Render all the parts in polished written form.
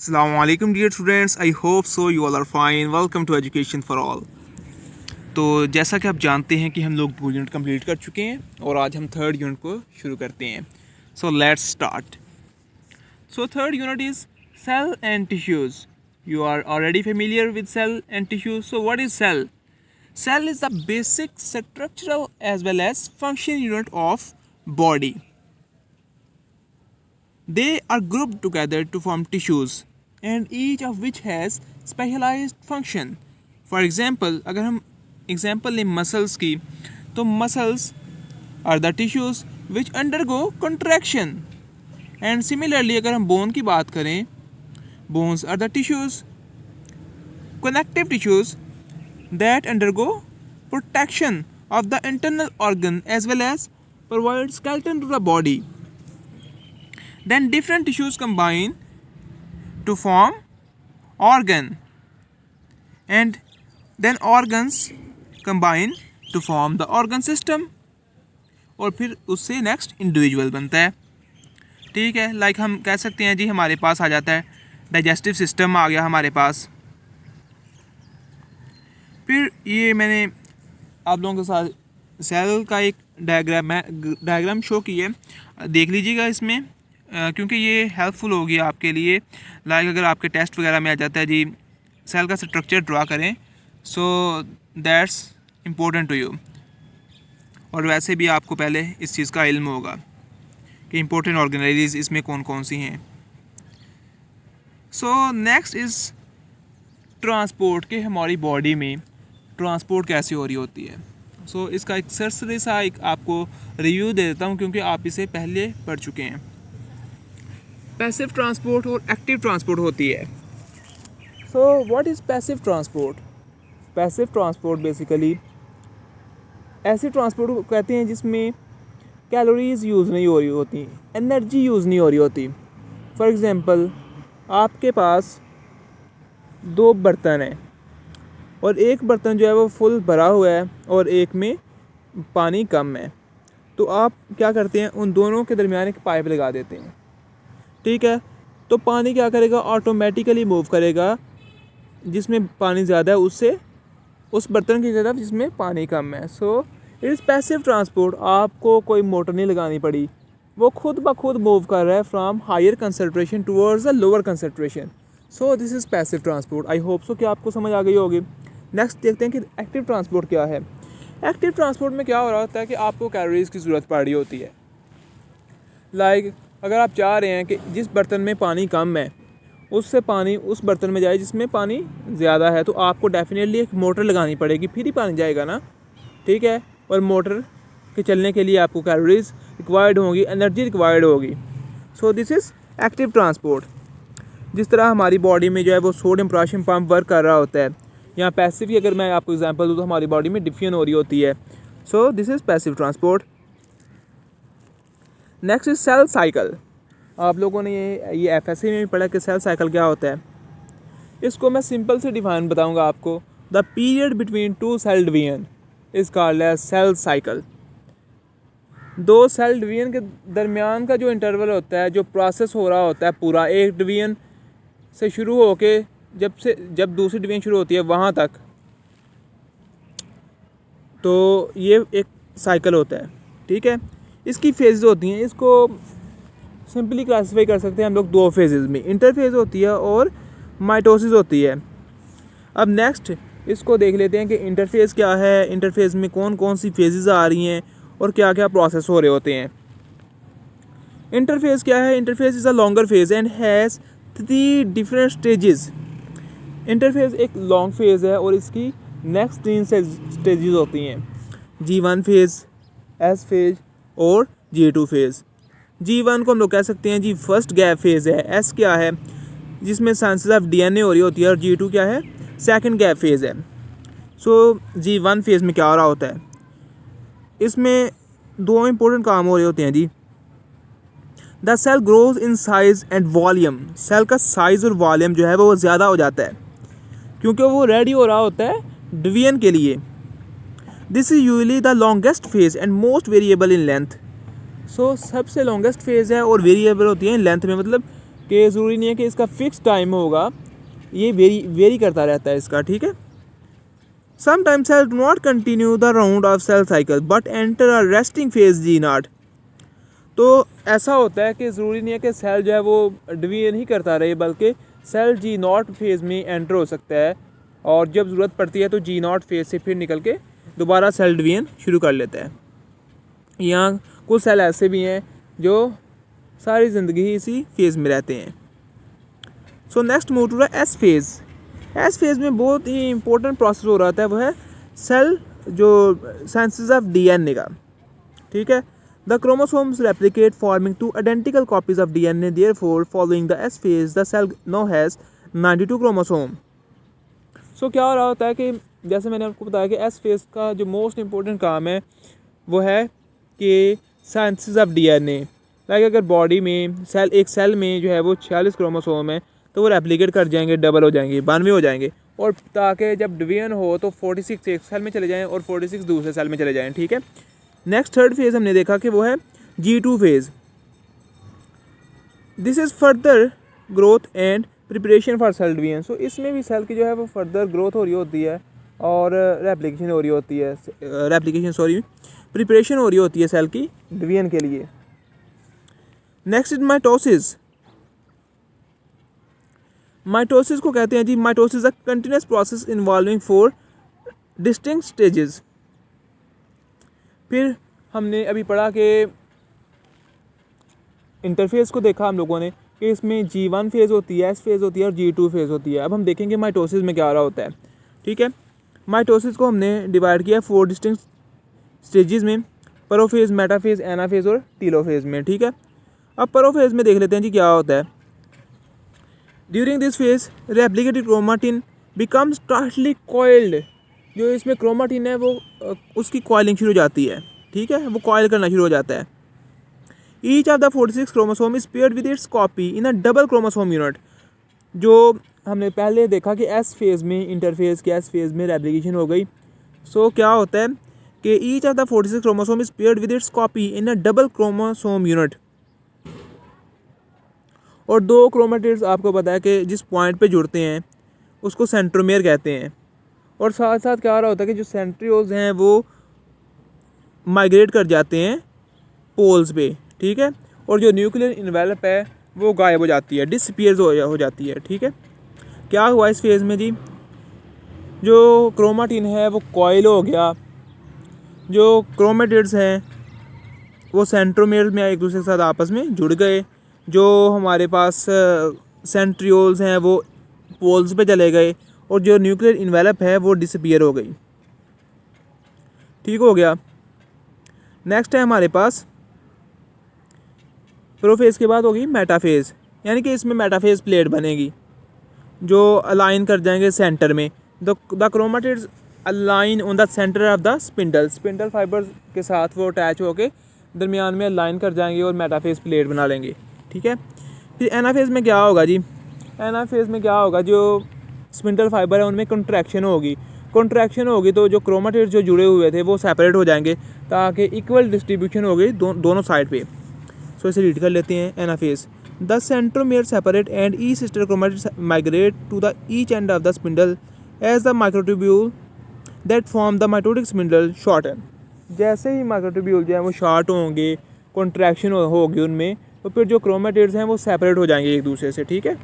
Assalamualaikum dear students, I hope so you all are fine. Welcome to Education for All. तो जैसा कि आप जानते हैं कि हम लोग 2 यूनिट कंप्लीट कर चुके हैं और आज हम 3rd यूनिट को शुरू करते हैं. So let's start. So 3rd unit is cell and tissues. You are already familiar with cell and tissue. So what is cell? Cell is the basic structural as well as function unit of body. They are grouped together to form tissues and each of which has specialized function. For example, अगर हम example लें muscles की, तो muscles are the tissues which undergo contraction. And similarly अगर हम bone की बात करें, bones are the tissues, connective tissues that undergo protection of the internal organ as well as provide skeleton to the body. Then different tissues combine to form organ and then organs combine to form the organ system और फिर उससे next individual बनता है. ठीक है, like हम कह सकते हैं जी हमारे पास आ जाता है डाइजेस्टिव सिस्टम आ गया हमारे पास. फिर ये मैंने आप लोगों के साथ सेल का एक डायग्राम शो की है, देख लीजिएगा इसमें क्योंकि ये हेल्पफुल होगी आपके लिए. लाइक अगर आपके टेस्ट वगैरह में आ जाता है जी सेल का स्ट्रक्चर ड्रा करें, so that's important to you. और वैसे भी आपको पहले इस चीज़ का इल्म होगा कि इम्पोर्टेंट ऑर्गेनाइजेज इसमें कौन कौन सी हैं. सो नेक्स्ट इज़ ट्रांसपोर्ट के हमारी बॉडी में ट्रांसपोर्ट कैसे हो रही होती है. सो इसका एक सरसरी सा एक आपको रिव्यू दे देता हूँ क्योंकि आप इसे पहले पढ़ चुके हैं. पैसिव ट्रांसपोर्ट और एक्टिव ट्रांसपोर्ट होती है. So what is passive transport? Passive transport basically ऐसे ट्रांसपोर्ट को कहते हैं जिसमें कैलोरीज यूज़ नहीं हो रही होती, एनर्जी यूज़ नहीं हो रही होती. फॉर एग्ज़ाम्पल, आपके पास 2 बर्तन हैं और एक बर्तन जो है वो फुल भरा हुआ है और एक में पानी कम है. तो आप क्या करते हैं, उन दोनों के दरमियान एक पाइप लगा देते हैं. ठीक है, तो पानी क्या करेगा, ऑटोमेटिकली मूव करेगा जिसमें पानी ज़्यादा है उससे उस बर्तन की तरफ जिसमें पानी कम है. So it is passive transport. आपको कोई मोटर नहीं लगानी पड़ी, वो खुद ब खुद मूव कर रहा है from higher concentration towards the lower concentration. So this is passive transport. I hope so कि आपको समझ आ गई होगी. नेक्स्ट देखते हैं कि एक्टिव ट्रांसपोर्ट क्या है. एक्टिव ट्रांसपोर्ट में क्या हो रहा होता है कि आपको कैलोरीज़ की ज़रूरत पड़ रही होती है. लाइक अगर आप चाह रहे हैं कि जिस बर्तन में पानी कम है उससे पानी उस बर्तन में जाए जिसमें पानी ज़्यादा है, तो आपको डेफिनेटली एक मोटर लगानी पड़ेगी, फिर ही पानी जाएगा ना. ठीक है, और मोटर के चलने के लिए आपको कैलोरीज रिक्वायर्ड होगी, एनर्जी रिक्वायर्ड होगी. सो दिस इज़ एक्टिव ट्रांसपोर्ट. जिस तरह हमारी बॉडी में जो है वो सोडियम पोटेशियम पंप वर्क कर रहा होता है. यहाँ पैसिव की अगर मैं आपको एग्जांपल दूँ तो हमारी बॉडी में डिफ्यूजन हो रही होती है. So this is passive transport. Next is cell cycle. आप लोगों ने ये एफएससी में भी पढ़ा कि सेल साइकिल क्या होता है. इसको मैं सिंपल से डिफाइन बताऊंगा आपको. The period between 2 cell division is called as cell cycle. 2 cell division के दरमियान का जो इंटरवल होता है, जो प्रोसेस हो रहा होता है पूरा, एक डिवीजन से शुरू होके जब दूसरी डिवीजन शुरू होती है वहाँ तक, तो ये एक साइकिल होता है. ठीक है, इसकी फेजेस होती हैं. इसको सिंपली क्लासीफाई कर सकते हैं हम लोग 2 फेजेस में, इंटरफेज होती है और माइटोसिस होती है. अब नेक्स्ट इसको देख लेते हैं कि इंटरफेज क्या है, इंटरफेज में कौन कौन सी फेजेस आ रही हैं और क्या क्या प्रोसेस हो रहे होते हैं. इंटरफेज क्या है? Interphase is a longer phase and has 3 different stages. Interphase एक लॉन्ग फेज है और इसकी नेक्स्ट 3 स्टेजेस होती हैं. G1 फेज, S फेज और G2 फेज. G1 को हम लोग कह सकते हैं जी फर्स्ट गैप फेज़ है. S क्या है? जिसमें सिंथेसिस ऑफ DNA हो रही होती है. और G2 क्या है? सेकंड गैप फेज़ है. सो G1 फेज़ में क्या हो रहा होता है, इसमें 2 इंपॉर्टेंट काम हो रहे होते हैं जी. The cell grows in size and volume. Cell का साइज़ और वॉल्यूम जो है वो ज़्यादा हो जाता है क्योंकि वो रेडी हो रहा होता है डिवीजन के लिए. This is usually the longest phase and most variable in length. सबसे लॉन्गेस्ट फेज़ है और वेरिएबल होती है लेंथ में, मतलब कि ज़रूरी नहीं है कि इसका फ़िक्स टाइम होगा, ये वेरी करता रहता है इसका, ठीक है। Sometimes cells do not continue the round of cell cycle but enter a resting phase G naught। तो ऐसा होता है कि ज़रूरी नहीं है कि सेल जो है वो डिवीजन ही करता रहे, बल्कि सेल जी नॉट फेज़ में एंटर हो सकता है और जब ज़रूरत पड़ती है तो जी नॉट फेज़ से फिर निकल के दोबारा सेल डिवीजन शुरू कर लेता है। यहाँ कुछ सेल ऐसे भी हैं जो सारी ज़िंदगी ही इसी फेज़ में रहते हैं। So next move to the S phase. S phase में बहुत ही इंपॉर्टेंट प्रोसेस हो रहा था, वो है सेल जो सिंथेसिस ऑफ डीएनए का, ठीक है। The chromosomes replicate forming two identical copies of DNA, therefore following the S phase the cell now has 92 chromosome. So क्या हो रहा होता है कि जैसे मैंने आपको बताया कि एस फेज़ का जो मोस्ट इंपॉर्टेंट काम है वो है कि सिंथेसिस ऑफ डीएनए। लाइक अगर बॉडी में एक सेल में जो है वो 46 क्रोमोसोम है तो वो रेप्लिकेट कर जाएंगे, डबल हो जाएंगे, 92 हो जाएंगे, और ताकि जब डिवीजन हो तो 46 एक सेल में चले जाएँ और 46 दूसरे सेल में चले जाएँ, ठीक है। नेक्स्ट थर्ड फेज़ हमने देखा कि वो है G2 phase. This is further growth and preparation for cell division. So इसमें भी सेल की जो है वो फर्दर ग्रोथ हो रही होती है और प्रिपरेशन हो रही होती है सेल की डिवीजन के लिए। Next is mitosis. माइटोसिस को कहते हैं जी, mitosis a continuous process involving 4 distinct stages. फिर हमने अभी पढ़ा कि इंटरफेस को देखा हम लोगों ने कि इसमें G1 फेज़ होती है, S फेज़ होती है और G2 फेज़ होती है। अब हम देखेंगे माइटोसिस में क्या हो रहा होता है, ठीक है। माइटोसिस को हमने डिवाइड किया 4 डिस्टिंक्ट स्टेजेस में, प्रोफेज़, मेटाफेज़, एनाफेज़ और टीलोफेज़ में, ठीक है। अब प्रोफेज़ में देख लेते हैं जी क्या होता है। During this phase replicated chromatin becomes tightly coiled. जो इसमें क्रोमाटिन है वो उसकी कॉइलिंग शुरू हो जाती है, ठीक है, वो कॉइल करना शुरू हो जाता है। Each of the 46 chromosome is paired with its copy in a double chromosome unit. जो हमने पहले देखा कि एस फेज़ में, इंटरफेज़ के एस फेज़ में रेप्लिकेशन हो गई। सो क्या होता है कि each of the 46 chromosome is paired with its copy in a double chromosome unit. और 2 क्रोमेटिड्स आपको पता है कि जिस पॉइंट पे जुड़ते हैं उसको सेंट्रोमेयर कहते हैं। और साथ साथ क्या हो रहा होता है कि जो सेंट्रियोल्स हैं वो माइग्रेट कर जाते हैं पोल्स पे, ठीक है। और जो न्यूक्लियर इन्वेलप है वो गायब हो जाती है, डिसअपीयर हो जाती है, ठीक है। क्या हुआ इस फेज़ में जी, जो क्रोमाटिन है वो कॉइल हो गया, जो क्रोमेटिड्स हैं वो सेंट्रोमेयर में एक दूसरे के साथ आपस में जुड़ गए, जो हमारे पास सेंट्रियोल्स हैं वो पोल्स पे चले गए और जो न्यूक्लियर इन्वेलप है वो डिसअपीयर हो गई, ठीक हो गया। नेक्स्ट है हमारे पास प्रोफेज़ के बाद होगी मेटाफेज़, यानी कि इसमें मेटाफेज़ प्लेट बनेगी जो अलाइन कर जाएंगे सेंटर में। The chromatids align on the centre of the spindle fibres के साथ वो अटैच होके दरमियान में अलाइन कर जाएंगे और मेटाफेज़ प्लेट बना लेंगे, ठीक है। फिर एनाफेज़ में क्या होगा जी, एनाफेज़ में क्या होगा, जो स्पिंडल फाइबर है उनमें कंट्रैक्शन होगी तो जो क्रोमेटिड्स जो जुड़े हुए थे वो सेपरेट हो जाएंगे ताकि इक्वल डिस्ट्रीब्यूशन हो गई दोनों साइड पे। सो इसे रीड कर लेते हैं। Anaphase, the centromere separate and the sister chromatids migrate to the each end of the spindle as the microtubule that form the mitotic spindle shorten. जैसे ही माइक्रोट्यूब्यूल जो है वो शॉर्ट होंगे, कॉन्ट्रैक्शन होगी उनमें, तो फिर जो क्रोमेटिड्स हैं वो सेपरेट हो जाएंगे एक दूसरे से, ठीक है।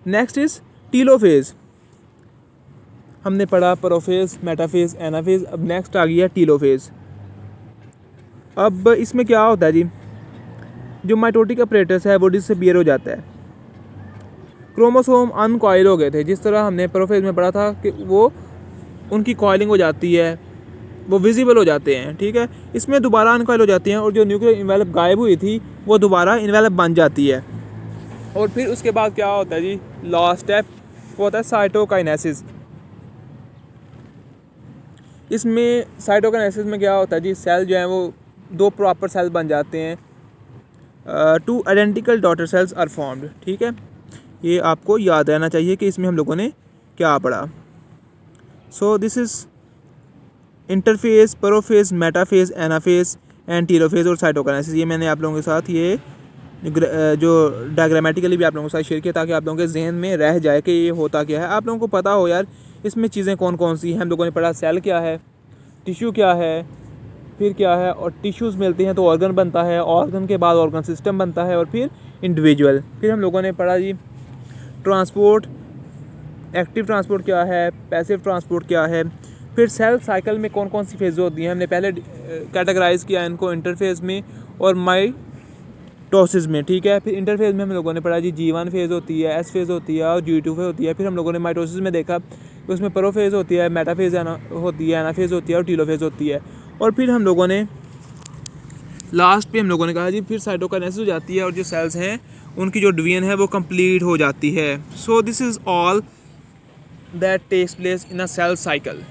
Next is telophase. हमने पढ़ा प्रोफेज़, मेटाफेज़, एनाफेज़, अब नेक्स्ट आ गया टीलोफेज़। अब इसमें क्या होता है जी, जो माइटोटिक अपरेटस है वो डिसअपीयर हो जाता है, क्रोमोसोम अनकॉइल हो गए थे। जिस तरह हमने प्रोफेज़ में पढ़ा था कि वो उनकी कॉइलिंग हो जाती है, वो विजिबल हो जाते हैं, ठीक है। इसमें दोबारा अनकॉइल हो जाती हैं और जो न्यूक्लियर इन्वेलप गायब हुई थी वो दोबारा इन्वेलप बन जाती है। और फिर उसके बाद क्या होता है जी, लास्ट स्टेप वो होता है साइटोकाइनेसिस। इसमें साइटोकाइनेसिस में क्या होता है जी, सेल जो है वो 2 प्रॉपर सेल बन जाते हैं, 2 identical daughter cells are formed, ठीक है। ये आपको याद रहना चाहिए कि इसमें हम लोगों ने क्या पढ़ा। So this is interphase, prophase, metaphase, anaphase and telophase और साइटोकाइनेसिस। ये मैंने आप लोगों के साथ ये जो डायग्रामेटिकली भी आप लोगों के साथ शेयर किया ताकि आप लोगों के जहन में रह जाए कि ये होता क्या है, आप लोगों को पता हो यार इसमें चीज़ें कौन कौन सी हैं। हम लोगों ने पढ़ा सेल क्या है, टिश्यू क्या है, फिर क्या है, और टिश्यूज़ मिलते हैं तो ऑर्गन बनता है, ऑर्गन के बाद ऑर्गन सिस्टम बनता है, और फिर इंडिविजुअल। फिर हम लोगों ने पढ़ा जी ट्रांसपोर्ट, एक्टिव ट्रांसपोर्ट क्या है, पैसिव ट्रांसपोर्ट क्या है, फिर सेल साइकिल में कौन कौन सी फेज होती हैं हमने पहले कैटेगराइज किया इनको इंटरफेज में और माइटोसिस में, ठीक है। फिर इंटरफेज में हम लोगों ने पढ़ा जी G1 फेज़ होती है, S फेज़ होती है और G2 फेज़ होती है। फिर हम लोगों ने माइटोसिस में देखा कि उसमें प्रोफेज़ होती है, मेटाफेज़ होती है, एनाफेज़ होती है और टीलोफेज़ होती है। और फिर हम लोगों ने लास्ट पे हम लोगों ने कहा जी फिर साइटोकाइनेसिस हो जाती है और जो सेल्स हैं उनकी जो डिवीजन है वो कंप्लीट हो जाती है। So this is all that takes place in a cell cycle.